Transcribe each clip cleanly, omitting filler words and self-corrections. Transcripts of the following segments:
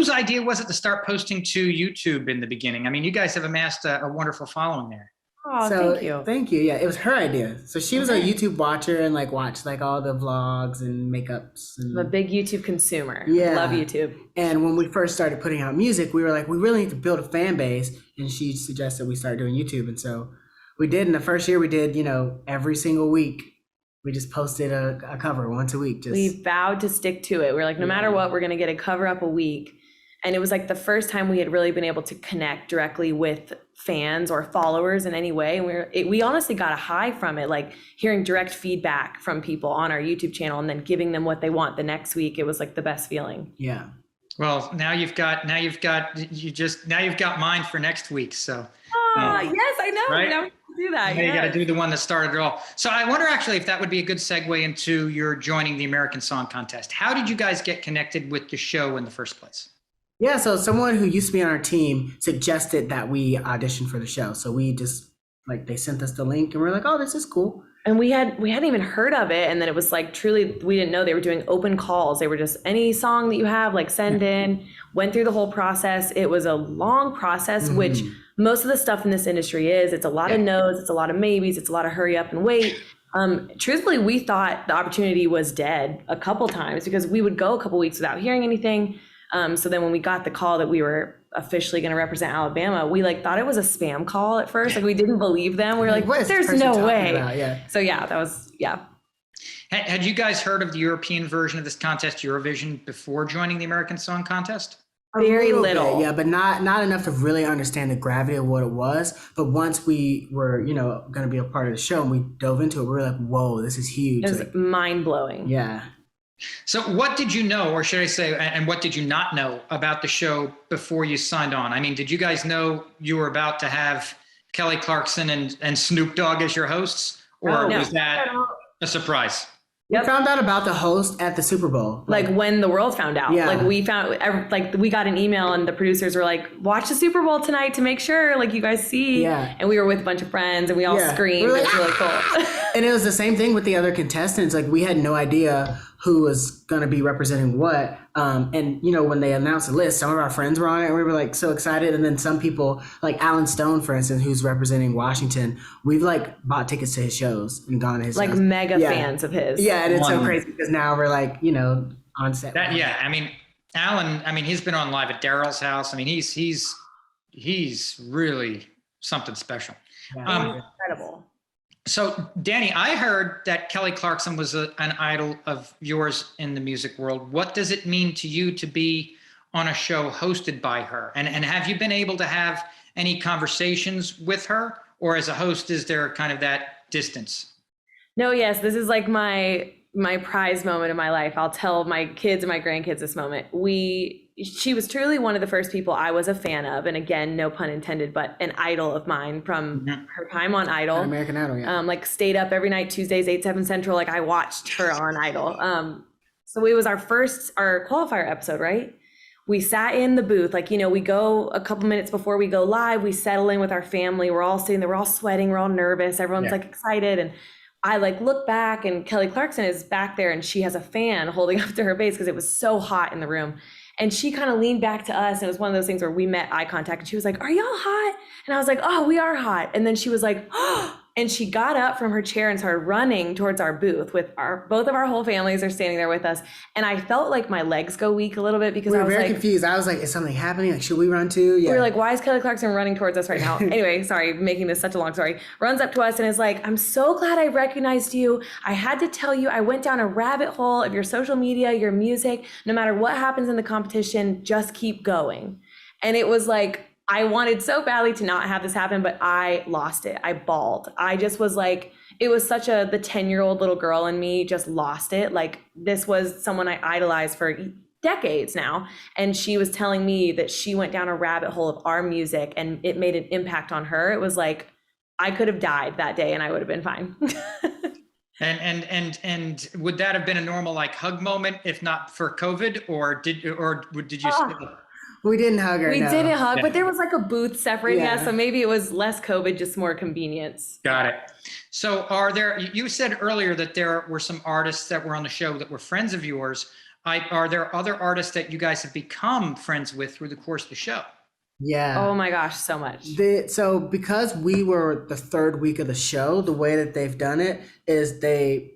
whose idea was it to start posting to YouTube in the beginning? I mean, you guys have amassed a wonderful following there. Oh, So thank you. thank you. Yeah, it was her idea. So she was a Okay. YouTube watcher and like watched like all the vlogs and makeups I'm a and big YouTube consumer. Yeah. Love YouTube. and when we first started putting out music, we were like, we really need to build a fan base. And she suggested we start doing YouTube. And so we did. In the first year we did, every single week we just posted a cover once a week. Just We vowed to stick to it. We were like, no matter what, we're going to get a cover up a week. And it was like the first time we had really been able to connect directly with fans or followers in any way. And we honestly got a high from it, like hearing direct feedback from people on our YouTube channel and then giving them what they want the next week. It was like the best feeling. yeah. Well, now you've got mine for next week. So Yes, I know. Right? Now we can do that. now you got to Yes. do the one that started it all. So I wonder actually if that would be a good segue into your joining the American Song Contest. How did you guys get connected with the show in the first place? Yeah, so someone who used to be on our team suggested that we audition for the show. So we just they sent us the link and we're like, oh, this is cool. And we hadn't even heard of it. And then it was like, truly, we didn't know they were doing open calls. They were just any song that you have, like send in, went through the whole process. It was a long process, which most of the stuff in this industry is. It's a lot of no's, it's a lot of maybes, it's a lot of hurry up and wait. Truthfully, we thought the opportunity was dead a couple times because we would go a couple weeks without hearing anything. So then when we got the call that we were officially going to represent Alabama, we thought it was a spam call at first. Like we didn't believe them. We were like, what is this there's person no talking way. about? Yeah. So yeah, that was, yeah. Had you guys heard of the European version of this contest, Eurovision, before joining the American Song Contest? Very A little. bit, yeah, but not enough to really understand the gravity of what it was. But once we were, going to be a part of the show and we dove into it, we were like, whoa, this is huge. It was mind blowing. Yeah. So what did you know, or should I say, and what did you not know about the show before you signed on? I mean, did you guys know you were about to have Kelly Clarkson and Snoop Dogg as your hosts? Or No. was that a surprise? We found out about the host at the Super Bowl. Like when the world found out, Yeah. we got an email and the producers were like, watch the Super Bowl tonight to make sure you guys see. Yeah. And we were with a bunch of friends and we all screamed. We're It like, was really cool. And it was the same thing with the other contestants. Like we had no idea who was going to be representing what. And when they announced the list, some of our friends were on it and we were so excited. And then some people like Alan Stone, for instance, who's representing Washington, we've bought tickets to his shows and gone to his shows. Mega fans of his. Yeah. And it's so crazy because now we're on set. I mean, Alan, he's been on live at Daryl's house. I mean, he's really something special. Incredible. So, Dani, I heard that Kelly Clarkson was an idol of yours in the music world. What does it mean to you to be on a show hosted by her? And have you been able to have any conversations with her? Or as a host, is there kind of that distance? No, yes, this is my prize moment in my life. I'll tell my kids and my grandkids this moment. She was truly one of the first people I was a fan of, and again, no pun intended, but an idol of mine from her time on Idol. American Idol, yeah. Stayed up every night, Tuesdays, 8, 7 Central. I watched her on Idol. So it was our qualifier episode, right? We sat in the booth, we go a couple minutes before we go live, we settle in with our family. We're all sitting there, we're all sweating, we're all nervous. Everyone's excited. And I look back and Kelly Clarkson is back there and she has a fan holding up to her face because it was so hot in the room. And she kind of leaned back to us. And it was one of those things where we met eye contact and she was like, are y'all hot? And I was like, oh, we are hot. And then she was like, oh, and she got up from her chair and started running towards our booth with both of our whole families are standing there with us. And I felt like my legs go weak a little bit because we I were was very confused. I was like, is something happening? Should we run too? Yeah. We were like, why is Kelly Clarkson running towards us right now? Anyway, sorry, making this such a long story. Runs up to us and is like, I'm so glad I recognized you. I had to tell you, I went down a rabbit hole of your social media, your music. No matter what happens in the competition, just keep going. And it was like, I wanted so badly to not have this happen, but I lost it. I bawled. I just was like, it was such the 10-year-old little girl in me just lost it. This was someone I idolized for decades now. And she was telling me that she went down a rabbit hole of our music and it made an impact on her. It was like, I could have died that day and I would have been fine. And would that have been a normal hug moment if not for COVID, or did you still? We didn't hug her. We no. didn't hug, but there was a booth separating us. So maybe it was less COVID, just more convenience. Got it. So you said earlier that there were some artists that were on the show that were friends of yours. Are there other artists that you guys have become friends with through the course of the show? Yeah. Oh my gosh, so much. So because we were the third week of the show, the way that they've done it is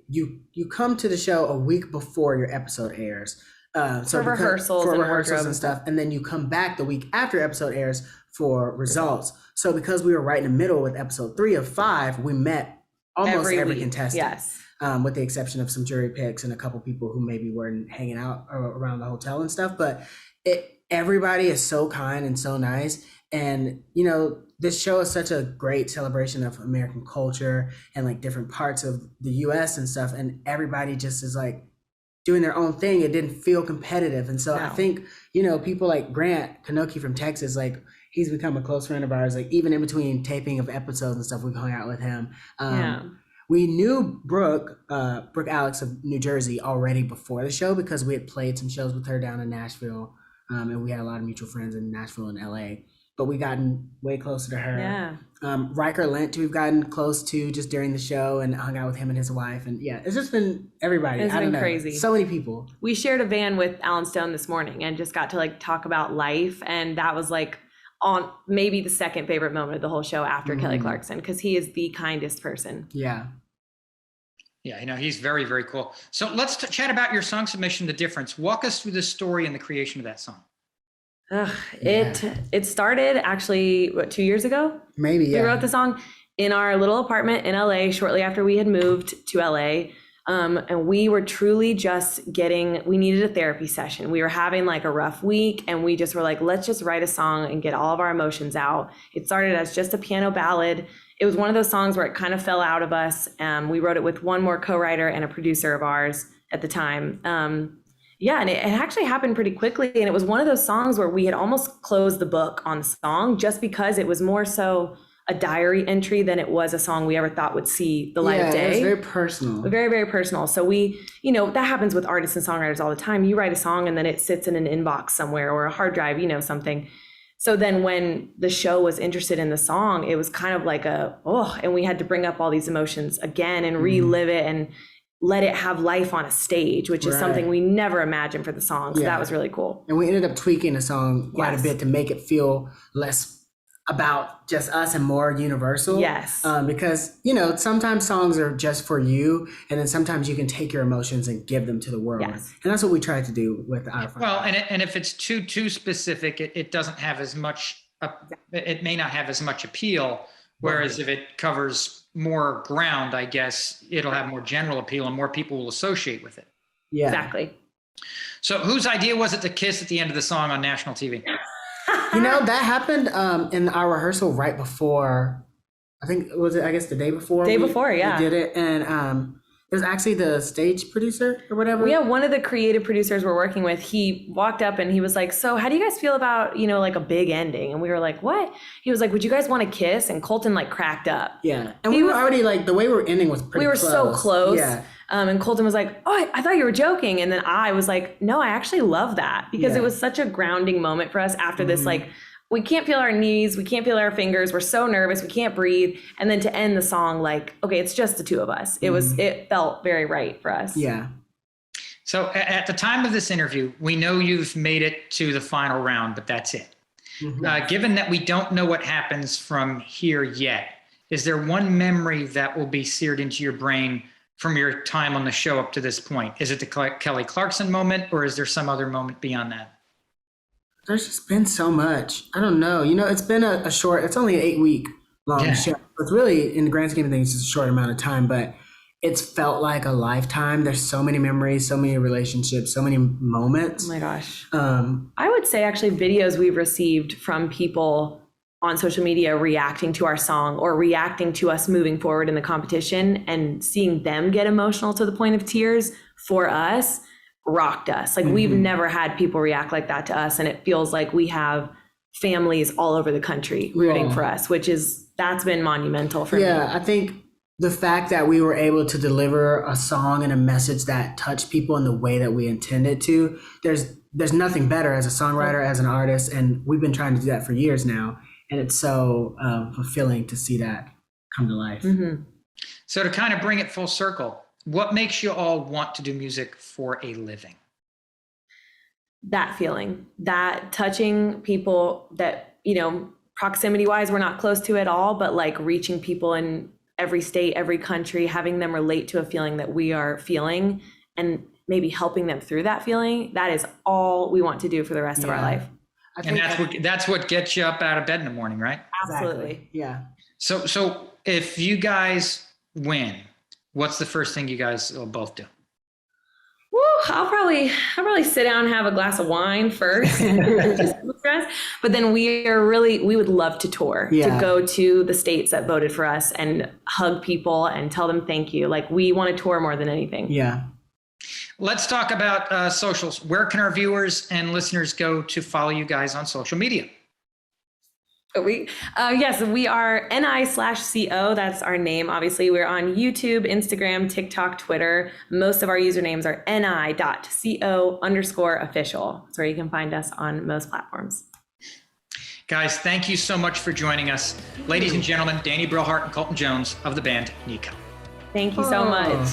you come to the show a week before your episode airs. For rehearsals and stuff, and then you come back the week after episode airs for results. So because we were right in the middle with episode 3 of 5, we met almost every contestant. Yes. With the exception of some jury picks and a couple people who maybe weren't hanging out around the hotel and stuff. But everybody is so kind and so nice. And, this show is such a great celebration of American culture and like different parts of the US and stuff. And everybody just is like doing their own thing. It didn't feel competitive. And so I think, people like Grant Kanoki from Texas, like he's become a close friend of ours. Like even in between taping of episodes and stuff, we've hung out with him. We knew Brooke Alex of New Jersey already before the show because we had played some shows with her down in Nashville. And we had a lot of mutual friends in Nashville and LA, but we gotten way closer to her. Yeah. Riker Lynch, we've gotten close to just during the show and hung out with him and his wife. And yeah, it's just been everybody. It's been crazy. So many people. We shared a van with Alan Stone this morning and just got to like talk about life. And that was like on maybe the second favorite moment of the whole show after Kelly Clarkson, because he is the kindest person. Yeah. Yeah, he's very, very cool. So let's chat about your song submission, The Difference. Walk us through the story and the creation of that song. It started actually, 2 years ago? Maybe, yeah. We wrote the song in our little apartment in LA shortly after we had moved to LA. And we were truly just we needed a therapy session. We were having like a rough week and we just were like, let's just write a song and get all of our emotions out. It started as just a piano ballad. It was one of those songs where it kind of fell out of us. We wrote it with one more co-writer and a producer of ours at the time. And it actually happened pretty quickly. And it was one of those songs where we had almost closed the book on the song just because it was more so a diary entry than it was a song we ever thought would see the light of day. Yeah, it was very personal. Very, very personal. So we, that happens with artists and songwriters all the time. You write a song and then it sits in an inbox somewhere or a hard drive, something. So then when the show was interested in the song, it was kind of like and we had to bring up all these emotions again and relive it and let it have life on a stage, which is something we never imagined for the song. So that was really cool. And we ended up tweaking the song quite a bit to make it feel less about just us and more universal. Yes. Because, sometimes songs are just for you. And then sometimes you can take your emotions and give them to the world. Yes. And that's what we tried to do with our fun. Well, and if it's too specific, it doesn't have as much, it may not have as much appeal. Whereas if it covers more ground, I guess it'll have more general appeal and more people will associate with it. Yeah. Exactly. So whose idea was it to kiss at the end of the song on national TV? That happened in our rehearsal right before, I think, the day before? We did it. And it was actually the stage producer or whatever. Yeah, one of the creative producers we're working with, he walked up and he was like, so how do you guys feel about, like a big ending? And we were like, what? He was like, would you guys want to kiss? And Colton like cracked up. Yeah. And we were already like, the way we were ending was pretty close. We were so close. Yeah. And Colton was like, oh, I thought you were joking. And then I was like, no, I actually love that because it was such a grounding moment for us after this, like, we can't feel our knees, we can't feel our fingers, we're so nervous, we can't breathe. And then to end the song, like, okay, it's just the two of us. It felt very right for us. Yeah. So at the time of this interview, we know you've made it to the final round, but that's it. Given that we don't know what happens from here yet, is there one memory that will be seared into your brain from your time on the show up to this point? Is it the Kelly Clarkson moment, or is there some other moment beyond that? There's just been so much. I don't know. It's been it's only an 8-week long show. It's really, in the grand scheme of things, it's a short amount of time, but it's felt like a lifetime. There's so many memories, so many relationships, so many moments. Oh my gosh. I would say actually videos we've received from people on social media reacting to our song or reacting to us moving forward in the competition and seeing them get emotional to the point of tears for us rocked us. Like we've never had people react like that to us. And it feels like we have families all over the country rooting for us, that's been monumental for me. Yeah, I think the fact that we were able to deliver a song and a message that touched people in the way that we intended to, there's nothing better as a songwriter, as an artist. And we've been trying to do that for years now. And it's so fulfilling to see that come to life. So to kind of bring it full circle, what makes you all want to do music for a living? that feeling, that touching people that, you know, proximity wise, we're not close to at all, but like reaching people in every state, every country, having them relate to a feeling that we are feeling and maybe helping them through that feeling. That is all we want to do for the rest of our life. And that's what gets you up out of bed in the morning, right? Absolutely. Exactly. Yeah. So if you guys win, what's the first thing you guys will both do? Woo, I'll probably sit down and have a glass of wine first, just stress. But then we would love to tour, to go to the states that voted for us and hug people and tell them thank you. Like, we want to tour more than anything. Yeah. Let's talk about socials. Where can our viewers and listeners go to follow you guys on social media? Yes, we are NI/CO. That's our name. Obviously, we're on YouTube, Instagram, TikTok, Twitter. Most of our usernames are NI.CO_official. That's where you can find us on most platforms. Guys, thank you so much for joining us. Ladies and gentlemen, Dani Brillhart and Colton Jones of the band Nico. Thank you so much.